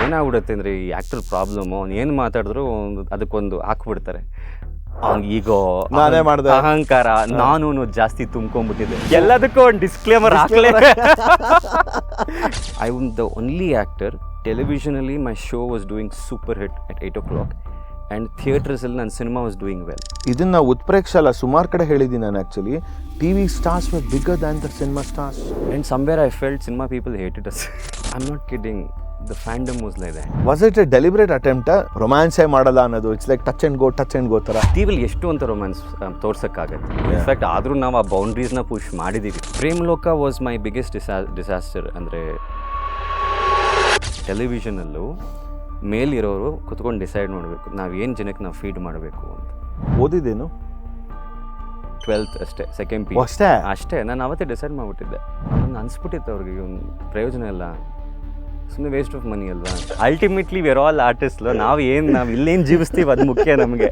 ಏನಾಗ್ಬಿಡುತ್ತೆ ಅಂದರೆ ಈ actor problem ಅವ್ನು ಏನು ಮಾತಾಡಿದ್ರು ಅದಕ್ಕೊಂದು ಹಾಕ್ಬಿಡ್ತಾರೆ. ಅವ್ನಿಗೆ ಈಗೋ ನಾನೇ ಮಾಡ್ದೆ, ಅಹಂಕಾರ, ನಾನು ಜಾಸ್ತಿ ತುಂಬ್ಕೊಂಡ್ಬಿಟ್ಟಿದ್ದೆ. ಎಲ್ಲದಕ್ಕೂ ಒಂದು ಡಿಸ್ಕ್ಲೇಮರ್ ಹಾಕ್ಲೇ. I was the only actor ಟೆಲಿವಿಷನಲ್ಲಿ my show was doing super hit at 8 o'clock and ಥಿಯೇಟರ್ಸಲ್ಲಿ ನನ್ನ ಸಿನಿಮಾ ವಾಸ್ ಡೂಯಿಂಗ್ ವೆಲ್. ಇದನ್ನ ಉತ್ಪ್ರೇಕ್ಷೆ ಅಲ್ಲ, ಸುಮಾರು ಕಡೆ ಹೇಳಿದ್ದೀನಿ ನಾನು. Actually TV stars were bigger than the cinema stars and somewhere I felt cinema people hated us. I am not kidding, the fandom was like that. Was it a deliberate attempt? ರೊಮ್ಯಾನ್ಸೇ ಮಾಡಲ್ಲ ಅನ್ನೋದು, it's like touch and go ಥರ. ಟಿವಿಲಿ ಎಷ್ಟು ಅಂತ romance ತೋರ್ಸೋಕ್ಕಾಗತ್ತೆ. In fact ಆದರೂ ನಾವು ಆ ಬೌಂಡ್ರೀಸ್ನ ಪುಷ್ ಮಾಡಿದ್ದೀವಿ. ಪ್ರೇಮ್ ಲೋಕ ವಾಸ್ ಮೈ ಬಿಗ್ಗೆಸ್ಟ್ ಡಿಸಾಸ್ಟರ್. ಅಂದರೆ ಟೆಲಿವಿಷನಲ್ಲೂ ಮೇಲಿರೋರು ಕುತ್ಕೊಂಡು ಡಿಸೈಡ್ ಮಾಡಬೇಕು ನಾವು ಏನು ಜನಕ್ಕೆ ನಾವು ಫೀಡ್ ಮಾಡಬೇಕು ಅಂತ. ಓದಿದ್ದೇನು 12th ಅಷ್ಟೇ, ಸೆಕೆಂಡ್ ಪಿ ಅಷ್ಟೇ. ನಾನು ಅವತ್ತೇ ಡಿಸೈಡ್ ಮಾಡಿಬಿಟ್ಟಿದ್ದೆ. ನನಗೆ ಅನಿಸ್ಬಿಟ್ಟಿತ್ತು ಅವ್ರಿಗೆ ಒಂದು ಪ್ರಯೋಜನ ಇಲ್ಲ, ಸುಮ್ಮನೆ ವೇಸ್ಟ್ ಆಫ್ ಮನಿ ಅಲ್ವಾ. Ultimately we are all artist. ನಾವು ಇಲ್ಲೇನು ಜೀವಿಸ್ತೀವಿ ಅದು ಮುಖ್ಯ ನಮಗೆ.